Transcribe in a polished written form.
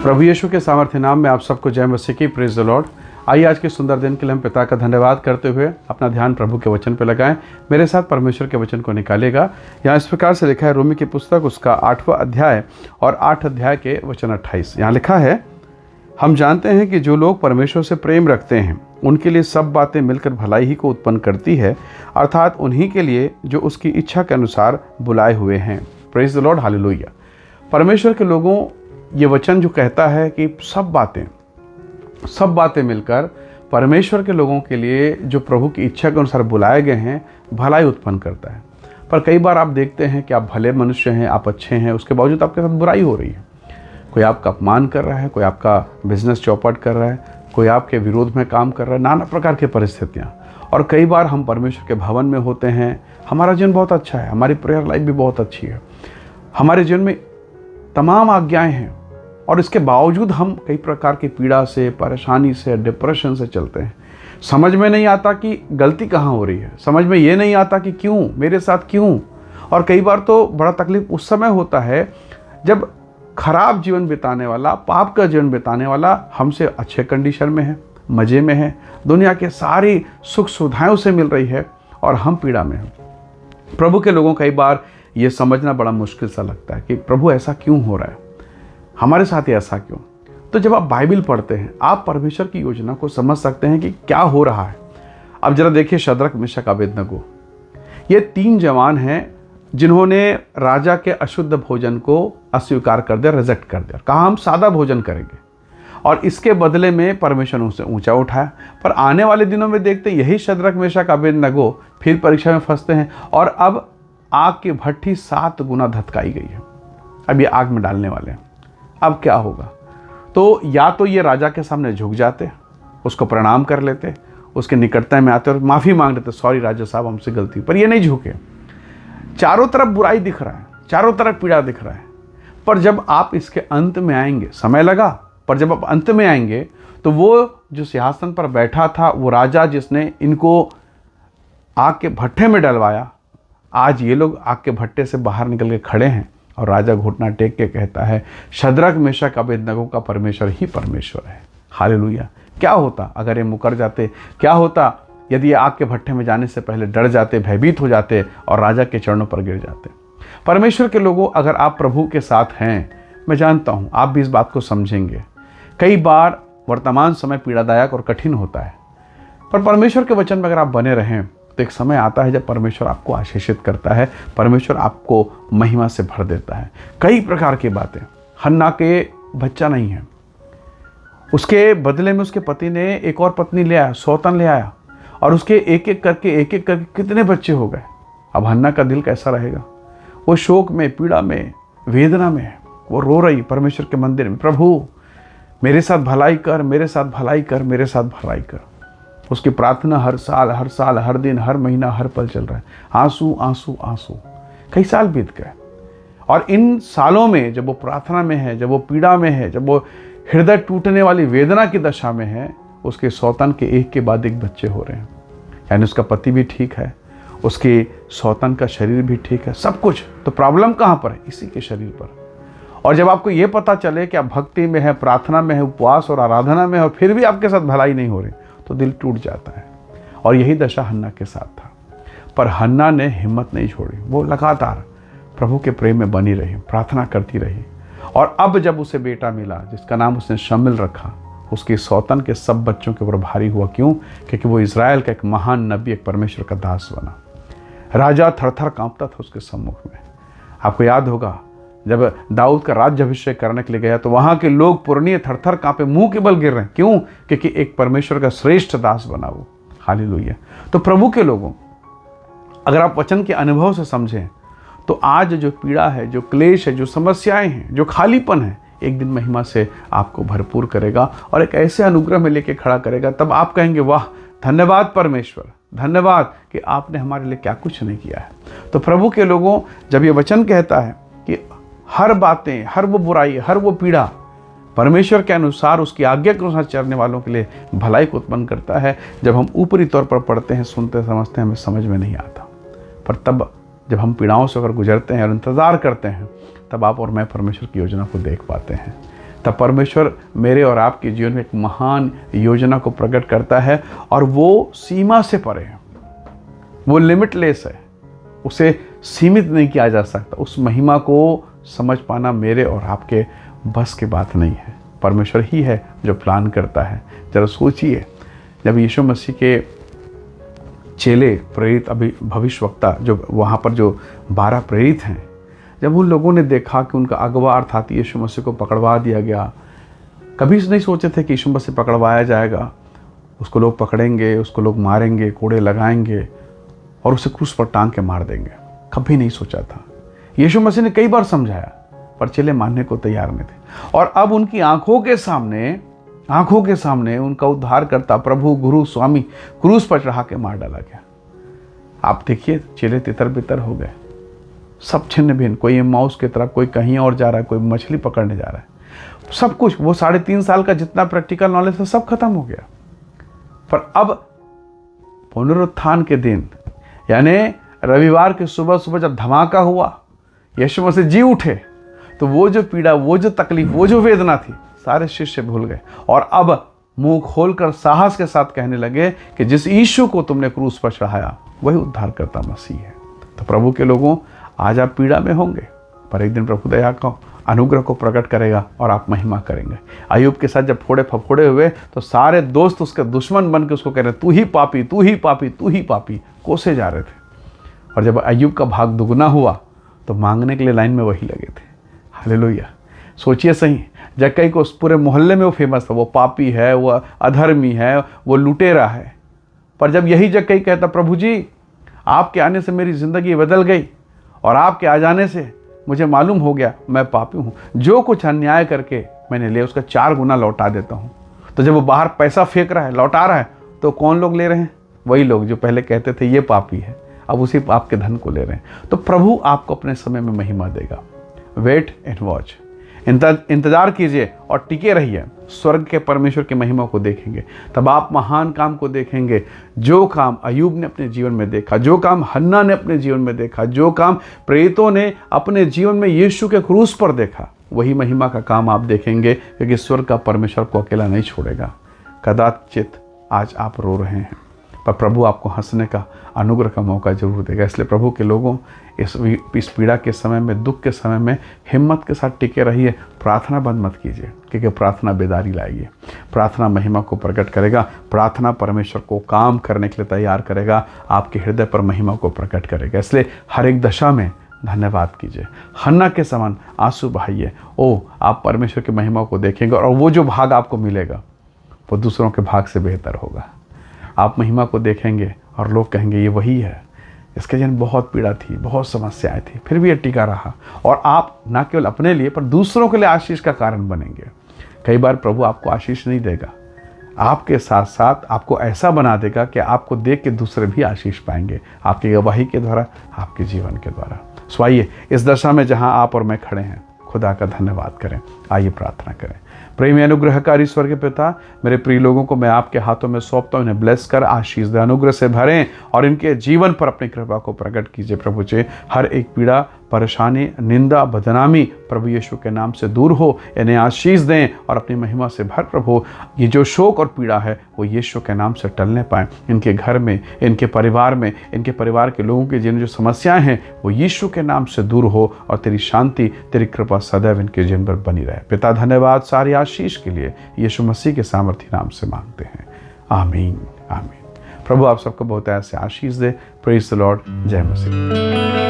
प्रभु यीशु के सामर्थ्य नाम में आप सबको जय मसीह की। Praise the Lord. आइए आज के सुंदर दिन के लिए हम पिता का धन्यवाद करते हुए अपना ध्यान प्रभु के वचन पर लगाएं। मेरे साथ परमेश्वर के वचन को निकालेगा। यहाँ इस प्रकार से लिखा है, रोमी की पुस्तक उसका 8वां अध्याय और 8 अध्याय के वचन 28। यहाँ लिखा है, हम जानते हैं कि जो लोग परमेश्वर से प्रेम रखते हैं उनके लिए सब बातें मिलकर भलाई ही को उत्पन्न करती है, अर्थात उन्हीं के लिए जो उसकी इच्छा के अनुसार बुलाए हुए हैं। Praise the Lord, hallelujah. परमेश्वर के लोगों, ये वचन जो कहता है कि सब बातें मिलकर परमेश्वर के लोगों के लिए जो प्रभु की इच्छा के अनुसार बुलाए गए हैं भलाई उत्पन्न करता है। पर कई बार आप देखते हैं कि आप भले मनुष्य हैं, आप अच्छे हैं, उसके बावजूद आपके साथ बुराई हो रही है। कोई आपका अपमान कर रहा है, कोई आपका बिजनेस चौपट कर रहा है, कोई आपके विरोध में काम कर रहा है, नाना प्रकार की परिस्थितियाँ। और कई बार हम परमेश्वर के भवन में होते हैं, हमारा जीवन बहुत अच्छा है, हमारी प्रेयर लाइफ भी बहुत अच्छी है, हमारे जीवन में तमाम आज्ञाएं हैं, और इसके बावजूद हम कई प्रकार की पीड़ा से, परेशानी से, डिप्रेशन से चलते हैं। समझ में नहीं आता कि गलती कहाँ हो रही है, समझ में ये नहीं आता कि क्यों मेरे साथ क्यों। और कई बार तो बड़ा तकलीफ उस समय होता है जब खराब जीवन बिताने वाला, पाप का जीवन बिताने वाला हमसे अच्छे कंडीशन में है, मज़े में है, दुनिया के सारी सुख सुविधाएं उसे मिल रही है और हम पीड़ा में हैं। प्रभु के लोगों कई बार ये समझना बड़ा मुश्किल सा लगता है कि प्रभु ऐसा क्यों हो रहा है, हमारे साथ ही ऐसा क्यों। तो जब आप बाइबल पढ़ते हैं आप परमेश्वर की योजना को समझ सकते हैं कि क्या हो रहा है। अब जरा देखिए, शद्रक, मेशक, अबेदनगो, ये 3 जवान हैं जिन्होंने राजा के अशुद्ध भोजन को अस्वीकार कर दिया, रिजेक्ट कर दिया, कहा हम सादा भोजन करेंगे, और इसके बदले में परमेश्वर ने उसे ऊंचा उठाया। पर आने वाले दिनों में देखते यही शद्रक, मेशक, अबेदनगो फिर परीक्षा में फंसते हैं, और अब आग की भट्ठी 7 गुना धधकाई गई है। अब ये आग में डालने वाले हैं। अब क्या होगा? तो या तो ये राजा के सामने झुक जाते, उसको प्रणाम कर लेते, उसके निकटता में आते और माफ़ी मांग लेते, सॉरी राजा साहब हमसे गलती। पर ये नहीं झुके। चारों तरफ बुराई दिख रहा है, चारों तरफ पीड़ा दिख रहा है। पर जब आप इसके अंत में आएंगे, समय लगा, पर जब आप अंत में आएंगे तो वो जो सिंहासन पर बैठा था, वो राजा जिसने इनको आग के भट्ठे में डलवाया, आज ये लोग आग के भट्टे से बाहर निकल के खड़े हैं और राजा घुटना टेक के कहता है, शद्रक, मेशक, अबेदनगो का परमेश्वर ही परमेश्वर है। हालेलुया। क्या होता अगर ये मुकर जाते? क्या होता यदि ये आग के भट्टे में जाने से पहले डर जाते, भयभीत हो जाते और राजा के चरणों पर गिर जाते? परमेश्वर के लोगों, अगर आप प्रभु के साथ हैं, मैं जानता हूँ आप भी इस बात को समझेंगे। कई बार वर्तमान समय पीड़ादायक और कठिन होता है, पर परमेश्वर के वचन में अगर आप बने रहें तो एक समय आता है जब परमेश्वर आपको आशीषित करता है, परमेश्वर आपको महिमा से भर देता है। कई प्रकार की बातें। हन्ना के बच्चा नहीं है, उसके बदले में उसके पति ने एक और पत्नी ले आया, सौतन ले आया, और उसके एक एक करके कितने बच्चे हो गए। अब हन्ना का दिल कैसा रहेगा? वो शोक में, पीड़ा में, वेदना में है। वो रो रही परमेश्वर के मंदिर में, प्रभु मेरे साथ भलाई कर, मेरे साथ भलाई कर, मेरे साथ भलाई कर। उसकी प्रार्थना हर साल, हर दिन, हर महीना, हर पल चल रहा है। आंसू आंसू आंसू। कई साल बीत गए, और इन सालों में जब वो प्रार्थना में है, जब वो पीड़ा में है, जब वो हृदय टूटने वाली वेदना की दशा में है, उसके सौतन के एक के बाद एक बच्चे हो रहे हैं। यानी उसका पति भी ठीक है, उसके सौतन का शरीर भी ठीक है, सब कुछ। तो प्रॉब्लम कहाँ पर है? इसी के शरीर पर। और जब आपको ये पता चले कि आप भक्ति में है, प्रार्थना में है, उपवास और आराधना में है, और फिर भी आपके साथ भलाई नहीं हो रही, तो दिल टूट जाता है। और यही दशा हन्ना के साथ था। पर हन्ना ने हिम्मत नहीं छोड़ी, वो लगातार प्रभु के प्रेम में बनी रही, प्रार्थना करती रही। और अब जब उसे बेटा मिला जिसका नाम उसने शम्मिल रखा, उसके सौतन के सब बच्चों के ऊपर भारी हुआ। क्यों? क्योंकि वो इज़राइल का एक महान नबी, एक परमेश्वर का दास बना। राजा थर-थर कांपता था उसके सम्मुख में। आपको याद होगा जब दाऊद का राज्याभिषेक करने के लिए गया तो वहाँ के लोग पुरनिये थर-थर कांपे, मुंह के बल गिर रहे हैं। क्यों? क्योंकि एक परमेश्वर का श्रेष्ठ दास बना वो। हालेलुया। तो प्रभु के लोगों, अगर आप वचन के अनुभव से समझें तो आज जो पीड़ा है, जो क्लेश है, जो समस्याएं हैं, जो खालीपन है, एक दिन महिमा से आपको भरपूर करेगा और एक ऐसे अनुग्रह में लेके खड़ा करेगा। तब आप कहेंगे, वाह धन्यवाद परमेश्वर, धन्यवाद कि आपने हमारे लिए क्या कुछ नहीं किया है। तो प्रभु के लोगों, जब ये वचन कहता है कि हर बातें, हर वो बुराई, हर वो पीड़ा परमेश्वर के अनुसार, उसकी आज्ञा के अनुसार चलने वालों के लिए भलाई को उत्पन्न करता है। जब हम ऊपरी तौर पर पढ़ते हैं, सुनते, समझते हैं, हमें समझ में नहीं आता। पर तब जब हम पीड़ाओं से अगर गुजरते हैं और इंतज़ार करते हैं, तब आप और मैं परमेश्वर की योजना को देख पाते हैं। तब परमेश्वर मेरे और आपके जीवन में एक महान योजना को प्रकट करता है, और वो सीमा से परे है, वो लिमिटलेस है, उसे सीमित नहीं किया जा सकता। उस महिमा को समझ पाना मेरे और आपके बस की बात नहीं है। परमेश्वर ही है जो प्लान करता है। जरा सोचिए, जब यीशु मसीह के चेले प्रेरित, अभी भविष्यवक्ता, जो वहाँ पर जो 12 प्रेरित हैं, जब उन लोगों ने देखा कि उनका अगवा अर्थात यीशु मसीह को पकड़वा दिया गया, कभी नहीं सोचे थे कि यीशु मसीह पकड़वाया जाएगा, उसको लोग पकड़ेंगे, उसको लोग मारेंगे, कोड़े लगाएंगे और उसे क्रूस पर टांग के मार देंगे। कभी नहीं सोचा था। यीशु मसीह ने कई बार समझाया, पर चेले मानने को तैयार नहीं थे। और अब उनकी आंखों के सामने उनका उद्धारकर्ता, प्रभु, गुरु, स्वामी क्रूस पर चढ़ा के मार डाला गया। आप देखिए, चेले तितर बितर हो गए, सब छिन्न भिन्न, कोई माउस की तरफ, कोई कहीं और जा रहा है, कोई मछली पकड़ने जा रहा है। सब कुछ, वो 3.5 साल का जितना प्रैक्टिकल नॉलेज था सब खत्म हो गया। पर अब पुनरुत्थान के दिन, यानी रविवार की सुबह सुबह जब धमाका हुआ, यीशु मसीह जी उठे, तो वो जो पीड़ा, वो जो तकलीफ, वो जो वेदना थी, सारे शिष्य भूल गए और अब मुंह खोलकर साहस के साथ कहने लगे कि जिस यीशु को तुमने क्रूस पर चढ़ाया वही उद्धार करता मसीह है। तो प्रभु के लोगों, आज आप पीड़ा में होंगे, पर एक दिन प्रभु दया को, अनुग्रह को प्रकट करेगा और आप महिमा करेंगे। अय्यूब के साथ जब फोड़े फफोड़े हुए तो सारे दोस्त उसके दुश्मन बन के उसको कह रहे, तू ही पापी, तू ही पापी, तू ही पापी, कोसे जा रहे थे। और जब अय्यूब का भाग दुगना हुआ तो मांगने के लिए लाइन में वही लगे थे। हालेलुया। सोचिए सही, जक्कई को उस पूरे मोहल्ले में वो फेमस था, वो पापी है, वो अधर्मी है, वो लुटेरा है। पर जब यही जक्कई कहता, प्रभु जी आपके आने से मेरी ज़िंदगी बदल गई और आपके आ जाने से मुझे मालूम हो गया मैं पापी हूँ, जो कुछ अन्याय करके मैंने लिया उसका 4 गुना लौटा देता हूँ। तो जब वो बाहर पैसा फेंक रहा है, लौटा रहा है, तो कौन लोग ले रहे हैं? वही लोग जो पहले कहते थे ये पापी है, अब उसी पाप के धन को ले रहे हैं। तो प्रभु आपको अपने समय में महिमा देगा। वेट एंड वॉच, इंतजार कीजिए और टिके रहिए। स्वर्ग के परमेश्वर की महिमा को देखेंगे, तब आप महान काम को देखेंगे। जो काम अय्यूब ने अपने जीवन में देखा, जो काम हन्ना ने अपने जीवन में देखा, जो काम प्रेरितों ने अपने जीवन में यीशु के क्रूस पर देखा, वही महिमा का काम आप देखेंगे, क्योंकि स्वर्ग का परमेश्वर को अकेला नहीं छोड़ेगा। कदाचित आज आप रो रहे हैं, पर प्रभु आपको हंसने का, अनुग्रह का मौका जरूर देगा। इसलिए प्रभु के लोगों, इस पीड़ा के समय में, दुख के समय में हिम्मत के साथ टिके रहिए। प्रार्थना बंद मत कीजिए, क्योंकि प्रार्थना बेदारी लाएगी। प्रार्थना महिमा को प्रकट करेगा। प्रार्थना परमेश्वर को काम करने के लिए तैयार करेगा, आपके हृदय पर महिमा को प्रकट करेगा। इसलिए हर एक दशा में धन्यवाद कीजिए। हन्ना के समान आंसू बहाइए। आप परमेश्वर की महिमा को देखेंगे और वो जो भाग आपको मिलेगा वो दूसरों के भाग से बेहतर होगा। आप महिमा को देखेंगे और लोग कहेंगे ये वही है, इसके जन बहुत पीड़ा थी, बहुत समस्याएं थी, फिर भी ये टिका रहा। और आप न केवल अपने लिए पर दूसरों के लिए आशीष का कारण बनेंगे। कई बार प्रभु आपको आशीष नहीं देगा, आपके साथ साथ आपको ऐसा बना देगा कि आपको देख के दूसरे भी आशीष पाएंगे, आपकी गवाही के द्वारा, आपके जीवन के द्वारा। सो आइए, इस दशा में जहां आप और मैं खड़े हैं, खुदा का धन्यवाद करें। आइए प्रार्थना करें। प्रेमी अनुग्रहकारी स्वर्ग के पिता, मेरे प्रिय लोगों को मैं आपके हाथों में सौंपता हूँ। इन्हें ब्लेस कर आशीष दे, अनुग्रह से भरें और इनके जीवन पर अपनी कृपा को प्रकट कीजिए। प्रभु जी, हर एक पीड़ा, परेशानी, निंदा, बदनामी प्रभु यीशु के नाम से दूर हो। इन्हें आशीष दें और अपनी महिमा से भर। प्रभु, ये जो शोक और पीड़ा है वो यीशु के नाम से टलने पाए। इनके घर में, इनके परिवार में, इनके परिवार के लोगों की जिन जो समस्याएं हैं वो यीशु के नाम से दूर हो और तेरी शांति, तेरी कृपा सदैव इनके जीवन पर बनी रहे। पिता धन्यवाद सारी आशीष के लिए यीशु मसीह के सामर्थी नाम से मांगते हैं। आमीन, आमीन। प्रभु आप सबको बहुत ऐसे आशीष दे। Praise the Lord. जय मसीह।